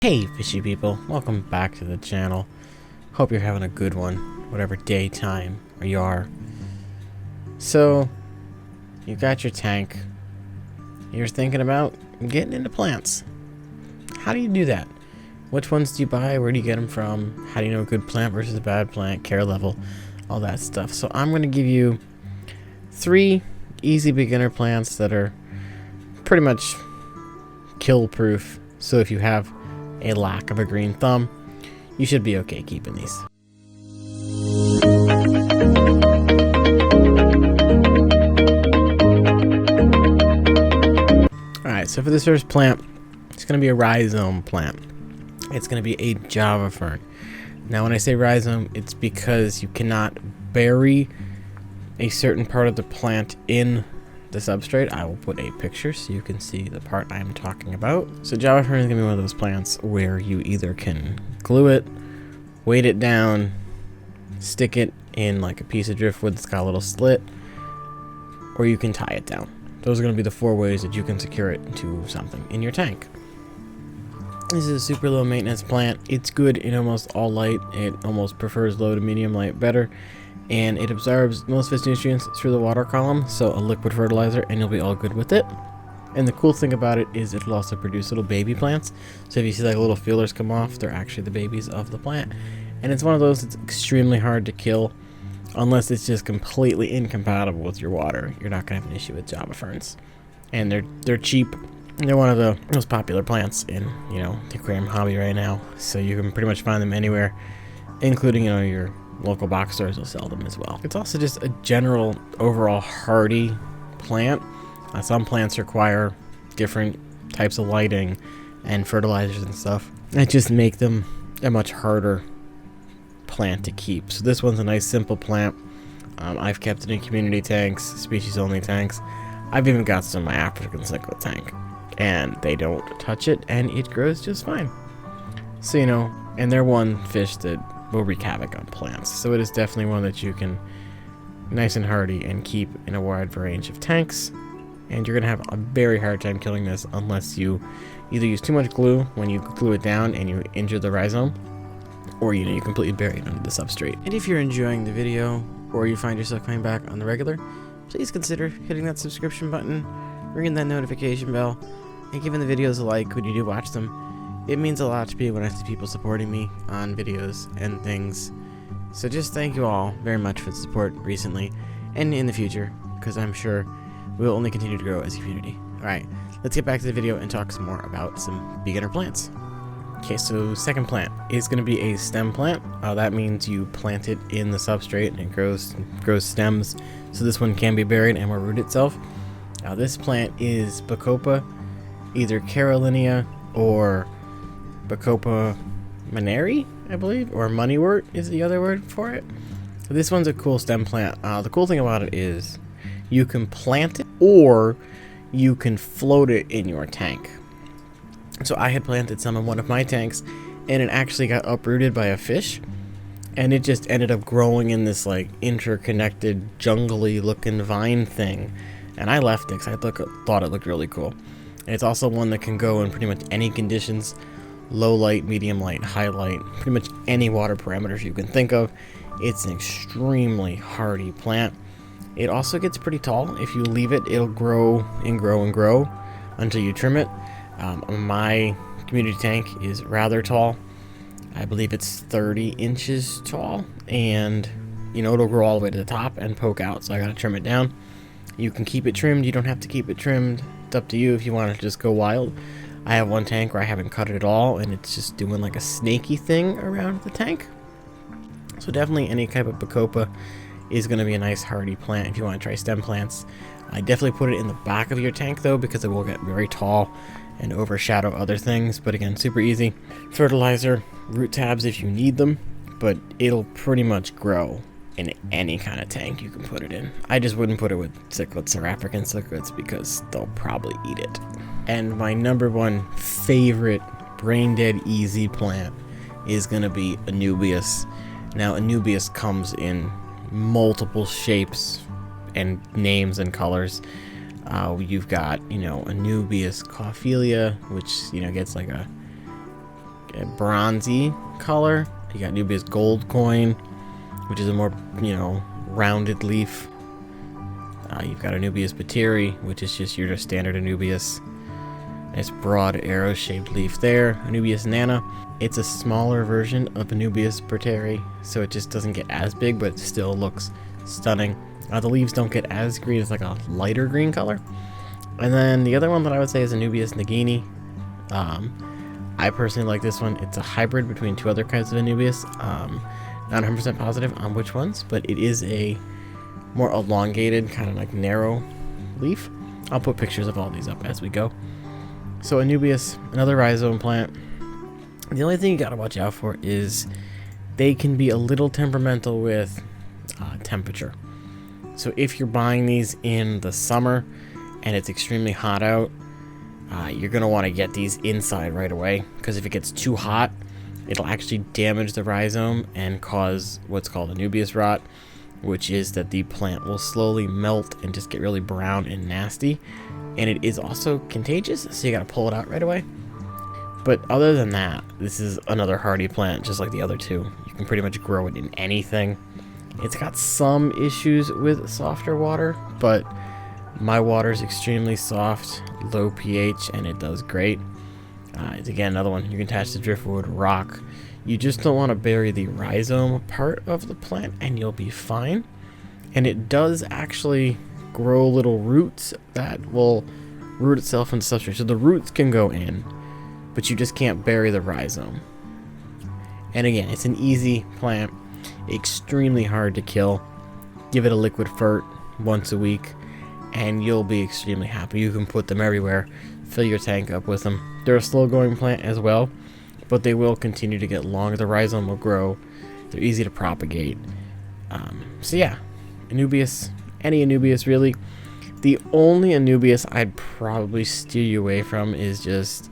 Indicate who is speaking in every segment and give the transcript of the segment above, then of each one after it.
Speaker 1: Hey fishy people, welcome back to the channel. Hope you're having a good one, whatever day, time, or you are. So, you got your tank. You're thinking about getting into plants. How do you do that? Which ones do you buy? Where do you get them from? How do you know a good plant versus a bad plant? Care level, all that stuff. So I'm going to give you 3 easy beginner plants that are pretty much kill proof. So if you have a lack of a green thumb, you should be okay keeping these. Alright, so for this first plant, it's going to be a rhizome plant. It's going to be a Java fern. Now when I say rhizome, it's because you cannot bury a certain part of the plant in the substrate. I will put a picture so you can see the part I'm talking about. So Java fern is going to be one of those plants where you either can glue it, weight it down, stick it in like a piece of driftwood that's got a little slit, or you can tie it down. Those are going to be the 4 ways that you can secure it to something in your tank. This is a super low maintenance plant. It's good in almost all light. It almost prefers low to medium light better. And it absorbs most of its nutrients through the water column, so a liquid fertilizer, and you'll be all good with it. And the cool thing about it is it'll also produce little baby plants. So if you see like little feelers come off, they're actually the babies of the plant. And it's one of those that's extremely hard to kill unless it's just completely incompatible with your water. You're not gonna have an issue with Java ferns. And they're cheap. They're one of the most popular plants in, the aquarium hobby right now. So you can pretty much find them anywhere, including, your local box stores will sell them as well. It's also just a general overall hardy plant. Some plants require different types of lighting and fertilizers and stuff that just make them a much harder plant to keep. So this one's a nice simple plant. I've kept it in community tanks, species only tanks. I've even got some in my African Cichlid tank, and they don't touch it and it grows just fine. So and they're one fish that will wreak havoc on plants. So it is definitely one that you can nice and hardy and keep in a wide range of tanks. And you're gonna have a very hard time killing this unless you either use too much glue when you glue it down and you injure the rhizome, or you completely bury it under the substrate. And if you're enjoying the video or you find yourself coming back on the regular, please consider hitting that subscription button, ringing that notification bell, and giving the videos a like when you do watch them. It means a lot to me when I see people supporting me on videos and things. So just thank you all very much for the support recently and in the future, because I'm sure we will only continue to grow as a community. Alright, let's get back to the video and talk some more about some beginner plants. Okay, so second plant is going to be a stem plant. That means you plant it in the substrate and it grows stems. So this one can be buried and will root itself. Now this plant is Bacopa, either Carolinia or Bacopa Maneri, I believe, or moneywort is the other word for it. So this one's a cool stem plant. The cool thing about it is you can plant it or you can float it in your tank. So I had planted some in one of my tanks and it actually got uprooted by a fish, and it just ended up growing in this like interconnected jungly looking vine thing, and I left it because I thought it looked really cool. And it's also one that can go in pretty much any conditions. Low light, medium light, high light, pretty much any water parameters you can think of. It's an extremely hardy plant. It also gets pretty tall. If you leave it, it'll grow and grow and grow until you trim it. My community tank is rather tall. I believe it's 30 inches tall, and it'll grow all the way to the top and poke out, so I gotta trim it down. You can keep it trimmed, you don't have to keep it trimmed. It's up to you if you want to just go wild. I have one tank where I haven't cut it at all, and it's just doing like a snaky thing around the tank. So definitely any type of Bacopa is going to be a nice hardy plant if you want to try stem plants. I definitely put it in the back of your tank though, because it will get very tall and overshadow other things. But again, super easy. Fertilizer, root tabs if you need them, but it'll pretty much grow in any kind of tank you can put it in. I just wouldn't put it with cichlids or African cichlids because they'll probably eat it. And my number one favorite brain dead easy plant is going to be Anubias. Now Anubias comes in multiple shapes and names and colors. You've got, Anubias Cophelia, which, gets like a a bronzy color. You got Anubias gold coin, which is a more, you know, rounded leaf. You've got Anubias Petite, which is just your standard Anubias. Nice broad arrow-shaped leaf there. Anubias Nana. It's a smaller version of Anubias Petite, so it just doesn't get as big, but it still looks stunning. The leaves don't get as green. It's like a lighter green color. And then the other one that I would say is Anubias Nagini. I personally like this one. It's a hybrid between two other kinds of Anubias. Not 100% positive on which ones, but it is a more elongated, kind of like narrow leaf. I'll put pictures of all these up as we go. So Anubias, another rhizome plant. The only thing you gotta watch out for is they can be a little temperamental with temperature. So if you're buying these in the summer and it's extremely hot out, you're gonna want to get these inside right away, because if it gets too hot, it'll actually damage the rhizome and cause what's called Anubias rot, which is that the plant will slowly melt and just get really brown and nasty. And it is also contagious, so you gotta pull it out right away. But other than that, this is another hardy plant, just like the other two. You can pretty much grow it in anything. It's got some issues with softer water, but my water is extremely soft, low pH, and it does great. It's again another one you can attach to driftwood, rock. You just don't want to bury the rhizome part of the plant and you'll be fine. And it does actually grow little roots that will root itself into substrate. So the roots can go in, but you just can't bury the rhizome. And again, it's an easy plant, extremely hard to kill. Give it a liquid fert once a week and you'll be extremely happy. You can put them everywhere, fill your tank up with them. They're a slow growing plant as well, but they will continue to get longer. The rhizome will grow. They're easy to propagate. So yeah, Anubias, any Anubias really. The only Anubias I'd probably steer you away from is just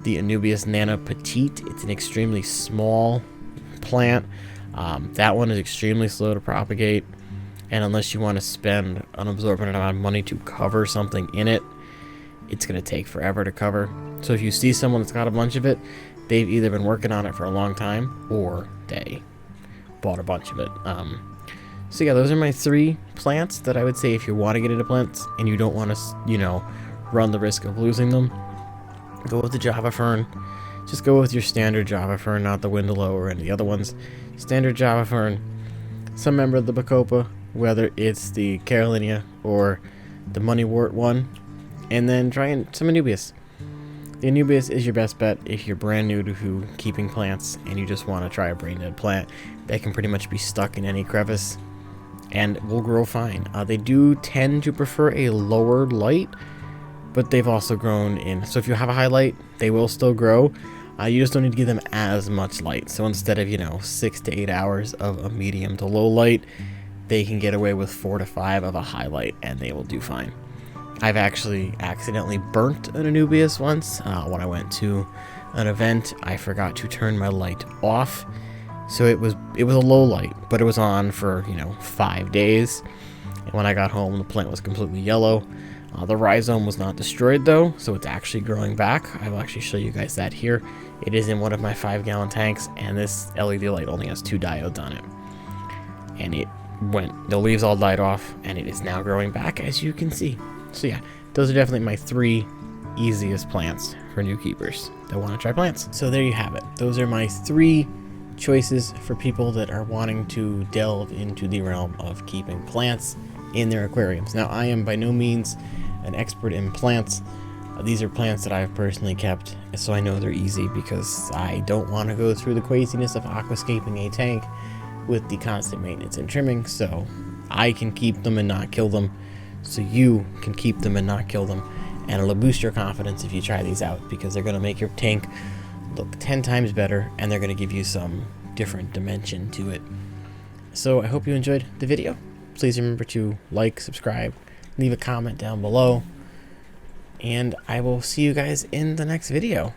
Speaker 1: the Anubias Nana Petite. It's an extremely small plant. That one is extremely slow to propagate, and unless you want to spend an absorbent amount of money to cover something in it, it's going to take forever to cover. So if you see someone that's got a bunch of it, they've either been working on it for a long time or they bought a bunch of it. So yeah, those are my 3 plants that I would say if you want to get into plants and you don't want to, you know, run the risk of losing them, go with the Java Fern. Just go with your standard Java Fern, not the Windallow or any of the other ones. Standard Java Fern, some member of the Bacopa, whether it's the Carolinia or the Moneywort one, and then try some Anubias. The Anubias is your best bet if you're brand new to keeping plants and you just want to try a brain dead plant that can pretty much be stuck in any crevice and will grow fine. They do tend to prefer a lower light, but they've also grown in. So if you have a high light, they will still grow. You just don't need to give them as much light. So instead of, you know, 6 to 8 hours of a medium to low light, they can get away with 4 to 5 of a high light and they will do fine. I've actually accidentally burnt an Anubias once. When I went to an event, I forgot to turn my light off. So it was a low light, but it was on for, you know, 5 days. And when I got home, the plant was completely yellow. The rhizome was not destroyed though, so it's actually growing back. I will actually show you guys that here. It is in one of my 5-gallon tanks, and this LED light only has 2 diodes on it. And the leaves all died off, and it is now growing back, as you can see. So yeah, those are definitely my 3 easiest plants for new keepers that want to try plants. So there you have it. Those are my 3 choices for people that are wanting to delve into the realm of keeping plants in their aquariums. Now, I am by no means an expert in plants. These are plants that I've personally kept, so I know they're easy because I don't want to go through the craziness of aquascaping a tank with the constant maintenance and trimming, so I can keep them and not kill them, so you can keep them and not kill them, and it'll boost your confidence if you try these out, because they're going to make your tank look 10 times better, and they're going to give you some different dimension to it. So I hope you enjoyed the video. Please remember to like, subscribe, leave a comment down below, and I will see you guys in the next video.